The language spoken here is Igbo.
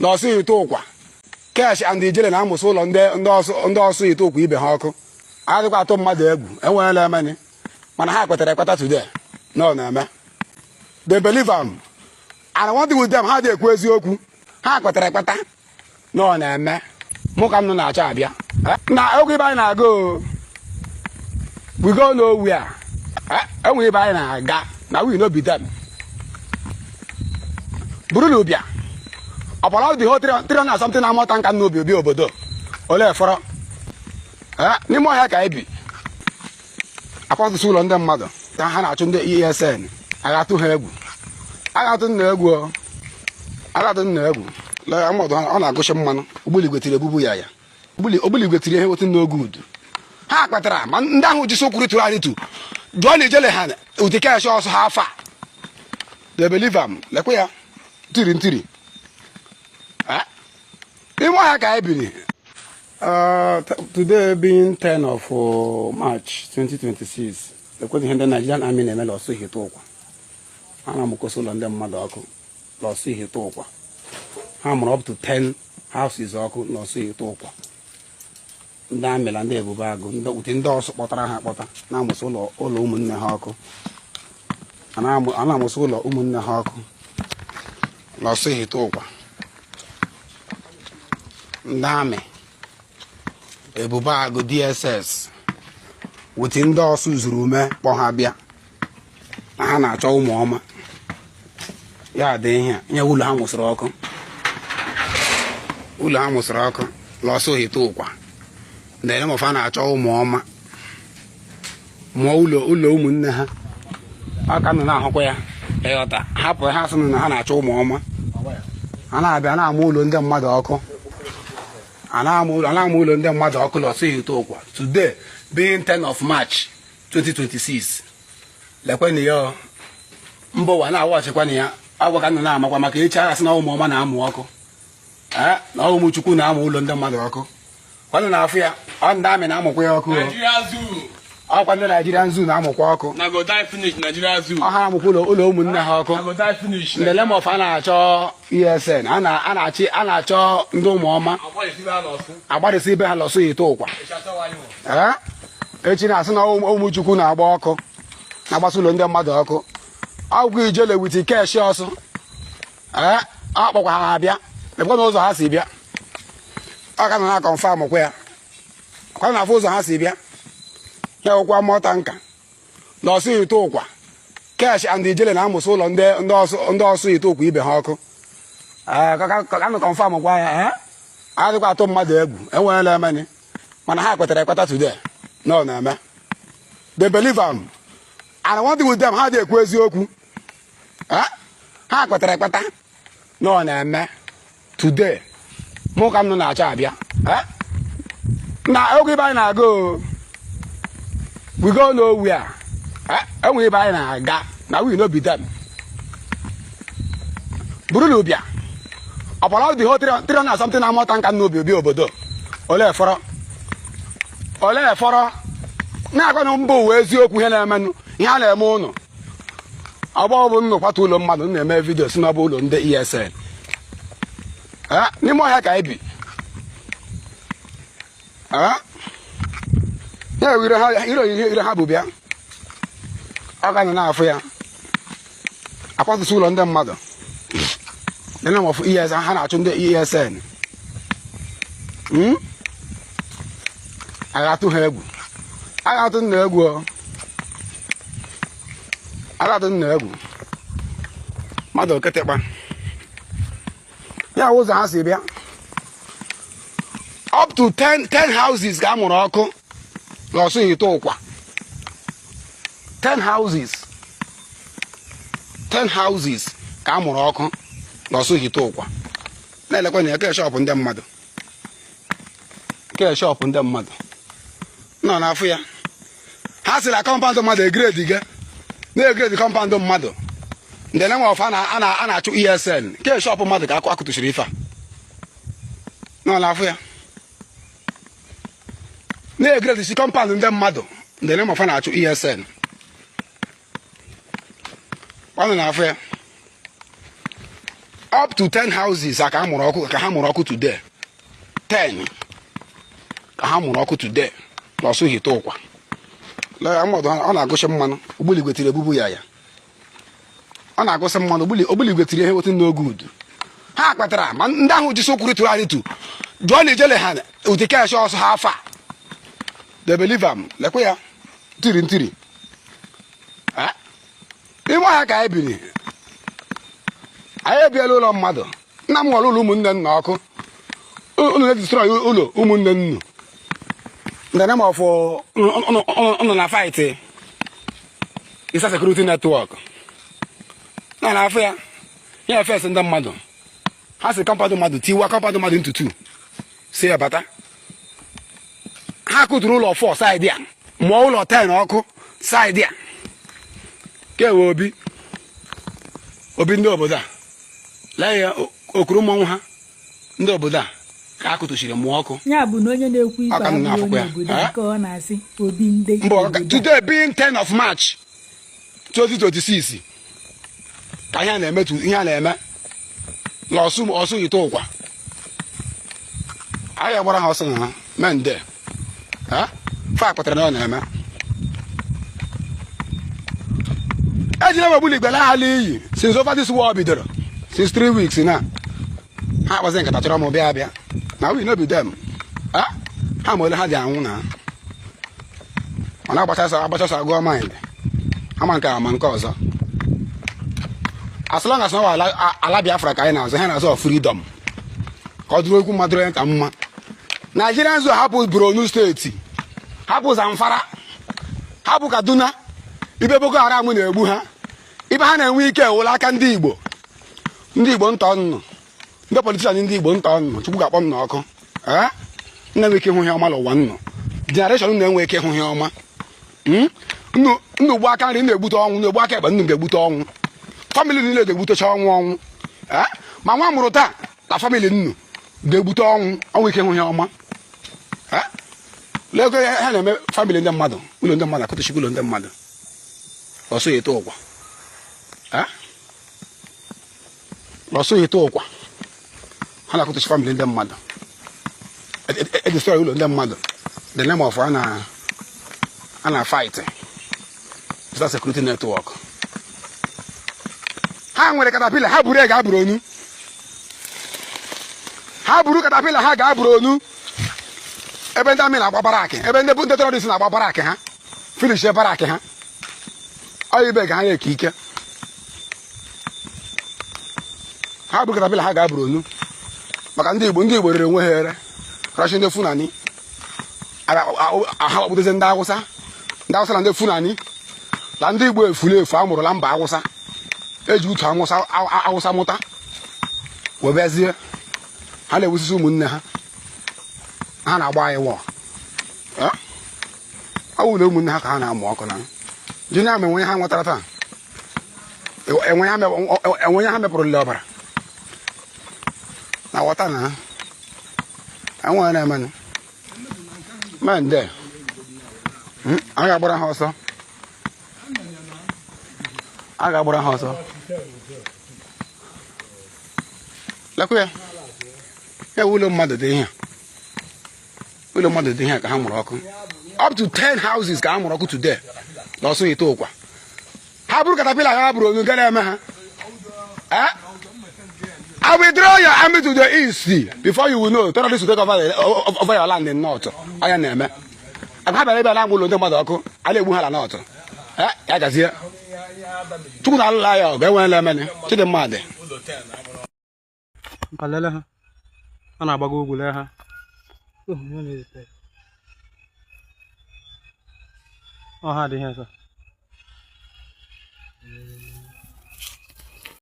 n'ọsụ ite ụkwa kesh and ijele na-amụsị ụlọ ndị ọsụ ite ụkwa ibe ha ọkụ adịkwa atụ mmadụ egwu enweela emeni mana ha kwetara ekweta today na ọ na-eme they believe am and one thing with them ha dị ekwu eziokwu ha kwetara ekweta na ọ na-eme mụ ka m nọ na-achọ abịa na oge ibe anyị na-aga we go nowhere enwe ibe anyị na-aga na we no be them buru na ụbịa ọpọlọ dị ho 300 something na-amụta nka n'obi obi obodo ole fọrọ n'ime ọhịa ka anyị bi akwatụsị ụlọ ndị mmadụ ha na-achụ ndị ESN aghatụ ha egwu aghatụ nna egwu aghatụ nna egwu mmadụ ọ na-agụchi mmanụ ogbuligwe tiri ebubu ya ogbuligwe tiri ihe nwetụ n'oge udu ha kpatara ma ndị ahụ ji sokwuru tụrụ arịtụ jụọ na ijele ha utikeshi ọsọ ha afa they believe am lekwe ya ntiri ntiri n'ime ọhịa ka anyị biri today being 10 of March 2026 lekwe ihe ndị Nigerian Army na-eme lọsụ ihite ụkwa ha na-amụkosi ụlọ ndị mmadụ ọkụ lọsụ ihite ụkwa ha mụrụ up to 10 houses ọkụ lọsụ ihite ụkwa ndị amịla ndị ebube agụ ndị ọsụ kpọtara ha akpọta na-amụsị ụlọ ụmụnne ha ọkụ a na-amụsị ụlọ ụmụnne ha ọkụ lọsụ ihite ụkwa ndị amị ebube agụ DSS wete ndị ọsụ zuru ume kpọ ha bịa na ha na-achọ ụmụ ọma ya dị ihe ụlọ ha mụsịrị ọkụ lọsụ ihite ụkwa ndị elemofa na-achọ ụmụ ọma mụọ ụlọ ụmụnne ha aka nọ na-ahụkwa ya ịghọta hapụ ha sị na ha na-achọ ụmụ ọma a na-abịa na-amụ ụlọ ndị mmadụ ọkụ a na-amụ ụlọ ndị mmadụ ọkụ lọsụ ihite ụkwa today being 10 of March 2026 lekwenụ ya mba ụwa na-awachikwana ya agwa ka nọ na-amakwa maka echi aghasị na ụmụ ọma na-amụ ọkụ na ụmụ Chukwu na-amụ ụlọ ndị mmadụ ọkụ kwanụ na-afụ ya ọ ndị amị na-amụkwa ya ọkụ ọkwa ndị Nigerian Zoo na-amụkwa ọkụ ọ ha amụkwa ụlọ ụmụnne ha ọkụ ndị lemof a na-achọ ESN a na-achọ ndị ụmụ ọma agbarịsị ibe ha lọsụ ihite ụkwa echi na-asị na ụmụ Chukwu na-agba ọkụ na-agbasa ụlọ ndị mmadụ ọkụ ọgwụ ijele witi keshi ọsụ akpọkwa ha abịa lekwa na ụzọ ha si bịa ọ ka nọ na confirm kwa ya kwa na afọ ụzọ ha si bịa ya ụkwa mmụta nka lọsụ ihite ụkwa kesh and ijele na-amụsị ụlọ ndị ọsụ ihite ụkwa ibe ha ọkụ ka nọ confirm kwa ya adịkwa atụ mmadụ egwu enweela emeni mana ha kwetara ekweta today na ọ na-eme they believe am and one thing with them ha dị ekwu eziokwu ha kwetara ekweta na ọ na-eme today mụ ka m nọ na-achọ abịa na oge ibe anyị na-aga we go nowhere enwe ibe anyị na-aga na we no be them buru na ụbịa ọpọlọ dị ho 300 something na-amụta nka n'obi obi obodo ole fọrọ na-agwa na mba ụwa eziokwu ihe na-emenụ ihe a na-eme ụnụ ọgbọ bụ nnụ kwata ụlọ mmadụ na-eme vidio si n'ọbụ ụlọ ndị ESN n'ime ọhịa ka anyị bi ire ha bụ bịa ọ ga nọ na-afụ ya akwatụsị ụlọ ndị mmadụ of ESN ha na-achụ ndị ESN aghatụ ha egwu aghatụ nna egwu mmadụ oketekpa ya ụzọ ha si bịa up to 10 houses ka a mụrụ ọkụ lọsụ ihite ụkwa 10 houses ka a mụrụ ọkụ lọsụ ihite ụkwa na-elekwa na ya keshọpụ ndị mmadụ nọ n'afọ ya ha sịrị kọmpandụ mmadụ na-egredi kọmpandụ mmadụ ndị na-enwe ọfa a na-achụ ESN keshọpụ mmadụ ka akụtụchiri ife a nọ n'afọ ya na-egredi si kọmpandụ ndị mmadụ ndị na-enwe ọfa na-achụ ESN ọ nọ n'afọ ya up to 10 houses ka ha mụrụ ọkụ today 10 ka ha mụrụ ọkụ today n'Orsu hite ụkwa ọ na-agụsị mmanụ ogbuli gwetiri ebubu ya ọ na-agụsị mmanụ ogbuli gwetiri ihe wetin n'oge udu ha kpatara ma ndị ahụ jisi okwuru tụrụ arịtụ jụọ na ijele ha ụdị kesh ọsọ ha afa they believe am lekwe ya ntiri n'ime ọhịa ka anyị biri anyị ebiela ụlọ mmadụ nna m ghọrọ ụlọ ụmụnne nna ọkụ ụlọ na-edestroy ụlọ ụmụnne nnu the name of ụnụ na fight is a security network na afọ ya ya efes ndị mmadụ ha si kọmpadụ mmadụ tiwa kọmpadụ mmadụ ntutu si ya bata ha kụtụrụ ụlọ 4 saịdị a mụọ ụlọ 10 ọkụ saịdị a kewe obi ndị obodo a lee ya okuru mmọnwụ ha ndị obodo a ka akụtụchiri mụọ ọkụ ya bụ na onye na-ekwu ikpe abụghị onye obodo nke ọ na-asị obi ndị today being 10 of March 2026 ka ihe a na-eme n'Orsu hite ụkwa anyị gbara ha ọsọ na ha mende fa kpatara na ọ na-eme ejire m ogbuli gbele ha n'iyi since over this war bidoro since 3 weeks na ha akpazi nkata chọrọ m bịa na we no be them ha ma ole ha ji anwụ na ọ na-agbachasọ agụọ mind ama nke ama nke ọzọ as long as na ala Biafra ka anyị na-azụ ha na-azụ freedom ka ọ dụrụ okwu mmadụ ya ka mma Nigerians hapụ Borno steeti hapụ Zamfara hapụ Kaduna ibe Boko Haram na-egbu ha ibe ha na-enwe ike ewụla aka ndị Igbo ntọ nnụ ndị politishan ndị Igbo ntọ nnụ Chukwu ga-akpọ m n'ọkụ na-enwe ike ịhụ ihe ọma n'ụwa nnụ generation na-enwe ike ịhụ ihe ọma nnu ugbu aka nri na-egbute ọnwụ na-egbu aka ekpe nnu ga-egbute ọnwụ famili niile ga-egbutecha ọnwụ ma nwa mụrụ taa na famili nnu ga-egbute ọnwụ ike ịhụ ihe ọma lego ha na-eme famili ndị mmadụ ụlọ ndị mmadụ akụtụchikwa ụlọ ndị mmadụ Orsu hite ụkwa Orsu hite ụkwa ha na-akụtụchi famili ndị mmadụ edestroy ụlọ ndị mmadụ the name of a na fight is a security network ha nwere katapila ha buru ga-abụrụ onu ha buru katapila ha ga-abụrụ onu ebe ndị amị na-agba barak ebe ndị terọrist na-agba barak ha finish barak ha ibe ga ha na-eke ike ha buru katapila ha ga-abụrụ onu maka ndị Igbo rere onwe ha ere rashi ndị Fulani ha wakpụtezi ndị Awụsa na ndị Fulani na ndị Igbo efuru efu amụrụla mba Awụsa eji utu Awụsa mụta webezie ha na-ewusisi ụmụnne ha na-agba anyị wọ ọ wụrụ ụmụnne ha ka ha na-amụ ọkụ na ji na enwe ha nwetara taa enwe ha mepụrụ le ọbara na wọta na enwe na-emenụ mende a ga-agbara ha ọsọ lekwe ya ụlọ mmadụ dị ihe ka ha mụrụ ọkụ up to 10 houses ka ha mụrụ ọkụ today n'Orsu hite ụkwa ha bụrụ katapila ha bụrụ onye gara eme ha I withdraw your army to the east before you will know terrorists will take over your land in north anya na-eme ha bịara ebe a na-agba ụlọ ndị mmadụ ọkụ a na-egbu ha na north ya gazie Chukwu na-alụla ya ọgụ enwe na-emene Chidimma dị lele ha a na-agbago ugwu lee ha ọ ha adịghị nsọ